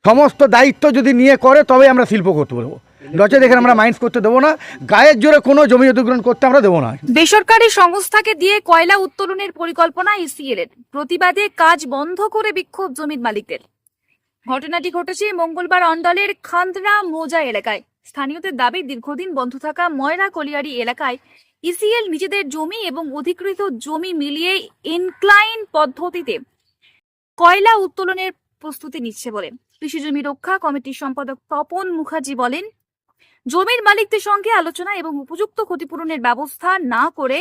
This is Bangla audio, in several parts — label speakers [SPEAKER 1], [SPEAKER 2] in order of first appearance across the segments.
[SPEAKER 1] সমস্ত দায়িত্ব যদি নিয়ে করে তবে আমরা শিল্প করতে পারবো, নচেত এখানে আমরা মাইন্স করতে দেবো না। গায়ের জোরে কোনো জমি অধিগ্রহণ করতে আমরা দেবো না।
[SPEAKER 2] বেসরকারি সংস্থাকে দিয়ে কয়লা উত্তোলনের পরিকল্পনা ইসিএল এর, প্রতিবাদে কাজ বন্ধ করে বিক্ষোভ জমির মালিকদের। ঘটনাটি ঘটেছে মঙ্গলবার অন্ডালের খান্দরা মৌজা এলাকায়। স্থানীয়দের দাবি, দীর্ঘদিন বন্ধ থাকা ময়রা কলিয়ারি এলাকায় ইসিএল নিজেদের জমি এবং অধিকৃত জমি মিলিয়ে ইনক্লাইন পদ্ধতিতে কয়লা উত্তোলনের প্রস্তুতি নিচ্ছে বলে কৃষি জমি রক্ষা কমিটির সম্পাদক তপন মুখার্জি বলেন, জমির মালিকদের সঙ্গে আলোচনা এবং উপযুক্ত ক্ষতিপূরণের ব্যবস্থা না করে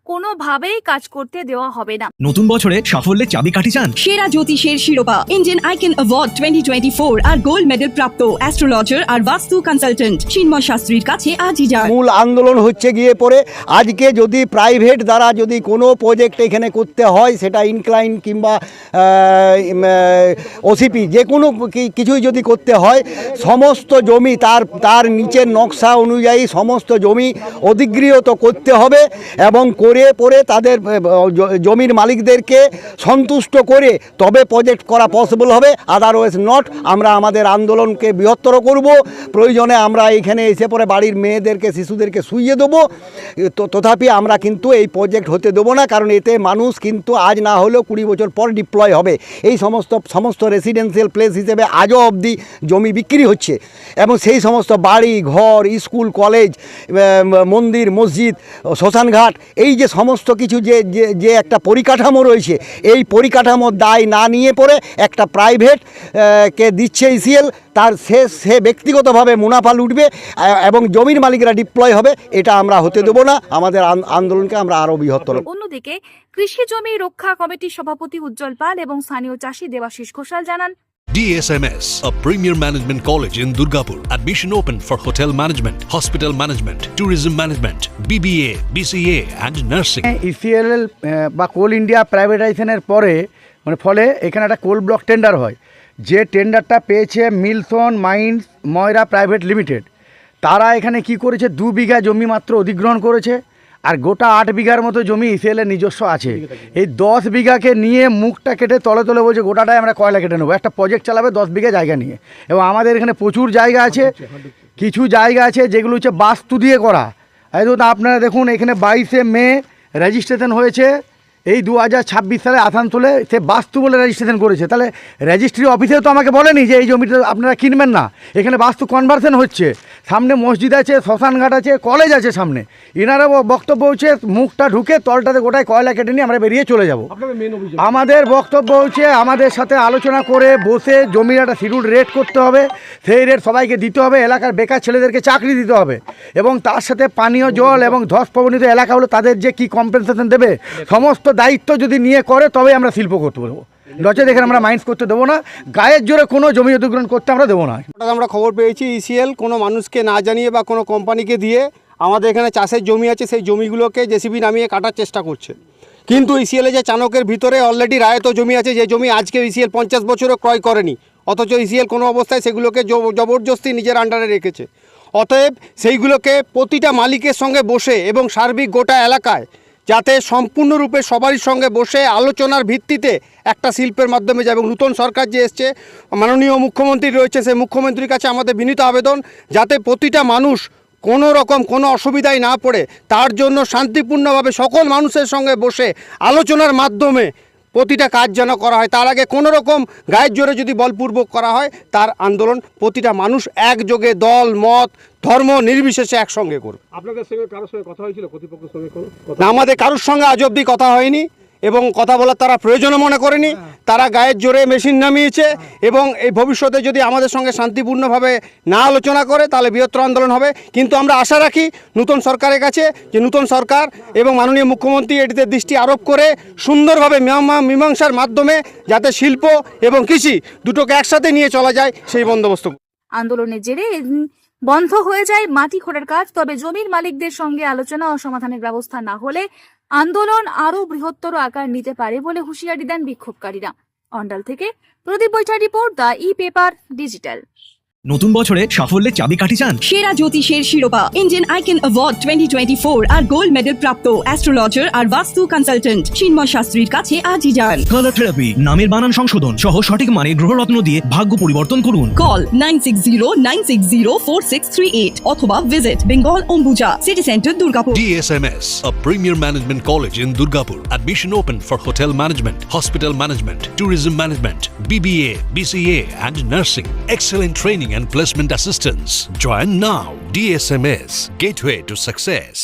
[SPEAKER 2] কোনোভাবেই কাজ করতে দেওয়া হবে না।
[SPEAKER 3] নতুন বছরে সাফল্যের চাবিকাঠি চান?
[SPEAKER 4] সেরা জ্যোতিষের শিরোপা ইন্ডিয়ান আইকন অ্যাওয়ার্ড 2024 আর গোল্ড মেডেল প্রাপ্ত অ্যাস্ট্রোলজার আর বাস্তু কনসালটেন্ট চিন্ময় শাস্ত্রীর কাছে আজই যান।
[SPEAKER 5] মূল আন্দোলন হচ্ছে গিয়ে পরে আজকে যদি প্রাইভেট দ্বারা যদি কোনো প্রজেক্ট এখানে করতে হয়, সেটা ইনক্লাইন কিংবা ওসিপি যে কোনো কিছুই যদি করতে হয়, সমস্ত জমি তার নিচের নকশা অনুযায়ী সমস্ত জমি অধিগৃহীত করতে হবে এবং করে পরে তাদের জমির মালিকদেরকে সন্তুষ্ট করে তবে প্রজেক্ট করা পসিবল হবে। Otherwise not. আমরা আমাদের আন্দোলনকে বৃহত্তর করব। প্রয়োজনে আমরা এখানে এসে পরে বাড়ির মেয়েদেরকে শিশুদেরকে শুইয়ে দেবো, তথাপি আমরা কিন্তু এই প্রজেক্ট হতে দেবো না। কারণ এতে মানুষ কিন্তু আজ না হলেও 20 বছর পর ডিপ্লয় হবে। এই সমস্ত রেসিডেন্সিয়াল প্লেস হিসেবে আজও অবধি জমি বিক্রি হচ্ছে এবং সেই সমস্ত বাড়ি ঘর, স্কুল, কলেজ, মন্দির, মসজিদ, শ্মশানঘাট, এই যে সমস্ত কিছু যে একটা পরিকাঠামো রয়েছে, এই পরিকাঠামোর দায় না নিয়ে পড়ে একটা প্রাইভেট কে দিচ্ছে ইসিএল, তার সে ব্যক্তিগতভাবে মুনাফা লুটবে এবং জমির মালিকরা ডিপ্লয় হবে। এটা আমরা হতে দেবো না। আমাদের আন্দোলনকে আমরা আরও বৃহত্তর।
[SPEAKER 2] অন্যদিকে কৃষি জমি রক্ষা কমিটির সভাপতি উজ্জ্বল পাল এবং স্থানীয় চাষী দেবাশিস ঘোষাল জানান,
[SPEAKER 6] DSMS, a premier management college in Durgapur. Admission open for hotel management, hospital management, tourism management, BBA, BCA and nursing.
[SPEAKER 1] ECL বা কোল ইন্ডিয়া প্রাইভেটাইজেশনের পরে ফলে এখানে একটা কোল ব্লক টেন্ডার হয়। যে টেন্ডারটা পেয়েছে মিলসন মাইন্স ময়রা প্রাইভেট লিমিটেড, তারা এখানে কি করেছে, 2 বিঘা জমি মাত্র অধিগ্রহণ করেছে আর গোটা 8 বিঘার মতো জমি ইসিএলের নিজস্ব আছে। এই 10 বিঘাকে নিয়ে মুখটা কেটে তলে তলে বলছে গোটাটাই আমরা কয়লা কেটে নেবো। একটা প্রজেক্ট চালাবে 10 বিঘা জায়গা নিয়ে। এবং আমাদের এখানে প্রচুর জায়গা আছে, কিছু জায়গা আছে যেগুলো হচ্ছে বাস্তু দিয়ে করা। এই তো আপনারা দেখুন, এখানে 22শে মে রেজিস্ট্রেশন হয়েছে। এই 2026 সালে আসানসোলে সে বাস্তু বলে রেজিস্ট্রেশন করেছে। তাহলে রেজিস্ট্রি অফিসেও তো আমাকে বলেনি যে এই জমিটা আপনারা কিনবেন না। এখানে বাস্তু কনভার্সন হচ্ছে, সামনে মসজিদ আছে, শ্মশানঘাট আছে, কলেজ আছে সামনে। এনারা বক্তব্য হচ্ছে মুখটা ঢুকে তলটাতে গোটায় কয়লা কেটে নিয়ে আমরা বেরিয়ে চলে যাব। আমাদের বক্তব্য হচ্ছে আমাদের সাথে আলোচনা করে বসে জমির একটা শিডিউল রেট করতে হবে, সেই রেট সবাইকে দিতে হবে। এলাকার বেকার ছেলেদেরকে চাকরি দিতে হবে এবং তার সাথে পানীয় জল এবং ধস প্রবণিত এলাকা হলো তাদের যে কি কম্পেনসেশন দেবে, সমস্ত দায়িত্ব যদি নিয়ে করে তবে আমরা শিল্প করতে পারবো, নচেত এখানে আমরা মাইন্স করতে দেবো না। গায়ের জোরে কোনো জমি অধিগ্রহণ করতে আমরা দেবো না।
[SPEAKER 7] আমরা খবর পেয়েছি ইসিএল কোনো মানুষকে না জানিয়ে বা কোনো কোম্পানিকে দিয়ে আমাদের এখানে চাষের জমি আছে, সেই জমিগুলোকে জেসিবি নামিয়ে কাটার চেষ্টা করছে। কিন্তু ইসিএলে যে চাণকের ভিতরে অলরেডি রায়ত জমি আছে, যে জমি আজকে ইসিএল 50 বছরও ক্রয় করেনি, অথচ ইসিএল কোনো অবস্থায় সেগুলোকে জবরদস্তি নিজের আন্ডারে রেখেছে। অতএব সেইগুলোকে প্রতিটা মালিকের সঙ্গে বসে এবং সার্বিক গোটা এলাকায় যাতে সম্পূর্ণরূপে সবারই সঙ্গে বসে আলোচনার ভিত্তিতে একটা শিল্পের মাধ্যমে যায়। এবং নতুন সরকার যে এসছে, মাননীয় মুখ্যমন্ত্রী রয়েছে, সেই মুখ্যমন্ত্রীর কাছে আমাদের বিনীত আবেদন যাতে প্রতিটা মানুষ কোনো রকম কোনো অসুবিধায় না পড়ে, তার জন্য শান্তিপূর্ণভাবে সকল মানুষের সঙ্গে বসে আলোচনার মাধ্যমে প্রতিটা কাজ যেন করা হয়। তার আগে কোনো রকম গায়ের জোরে যদি বলপূর্বক করা হয়, তার আন্দোলন প্রতিটা মানুষ একযোগে দল মত ধর্ম নির্বিশেষে একসঙ্গে করবে।
[SPEAKER 8] আপনাদের সঙ্গে কারোর সঙ্গে কথা হয়েছিল কর্তৃপক্ষের সঙ্গে?
[SPEAKER 7] না, আমাদের কারোর সঙ্গে আজ অবধি কথা হয়নি এবং কথা বলার তারা প্রয়োজনও মনে করেনি। তারা গায়ের জোরে মেশিন নামিয়েছে এবং এই ভবিষ্যতে যদি আমাদের সঙ্গে শান্তিপূর্ণভাবে না আলোচনা করে তাহলে বৃহত্তর আন্দোলন হবে। কিন্তু আমরা আশা রাখি নতুন সরকারের কাছে যে নতুন সরকার এবং মাননীয় মুখ্যমন্ত্রী এটিতে দৃষ্টি আরোপ করে সুন্দরভাবে মীমাংসার মাধ্যমে যাতে শিল্প এবং কৃষি দুটোকে একসাথে নিয়ে চলা যায় সেই বন্দোবস্ত।
[SPEAKER 2] আন্দোলনের জেরে বন্ধ হয়ে যায় মাটি খোঁড়ার কাজ। তবে জমির মালিকদের সঙ্গে আলোচনা ও সমাধানের ব্যবস্থা না হলে আন্দোলন আরো বৃহত্তর আকার নিতে পারে বলে হুঁশিয়ারি দেন বিক্ষোভকারীরা। অন্ডাল থেকে Pradip Baitha report, the e paper digital.
[SPEAKER 3] নতুন বছরে সাফল্যের চাবিকাঠি চান?
[SPEAKER 4] সেরা জ্যোতিষের শিরোপা ইন্ডিয়ান আইকেন অ্যাওয়ার্ড 2024 আর গোল্ড মেডেল প্রাপ্ত অ্যাস্ট্রোলজার আর বাস্তু কনসালটেন্ট চিন্ময় শাস্ত্রীর কাছে আজই যান।
[SPEAKER 3] কালার থেরাপি, নামের বানান সংশোধন সহ সঠিক মানে গ্রহরত্ন দিয়ে ভাগ্য পরিবর্তন করুন।
[SPEAKER 4] কল 9609604638 অথবা visit Bengal Ambuja city centre Durgapur.
[SPEAKER 6] DSMS, a premier management college in Durgapur. Admission open for hotel management, hospital management, tourism management, BBA, BCA, and nursing. Excellent training and placement assistance. Join now. DSMS, gateway to success.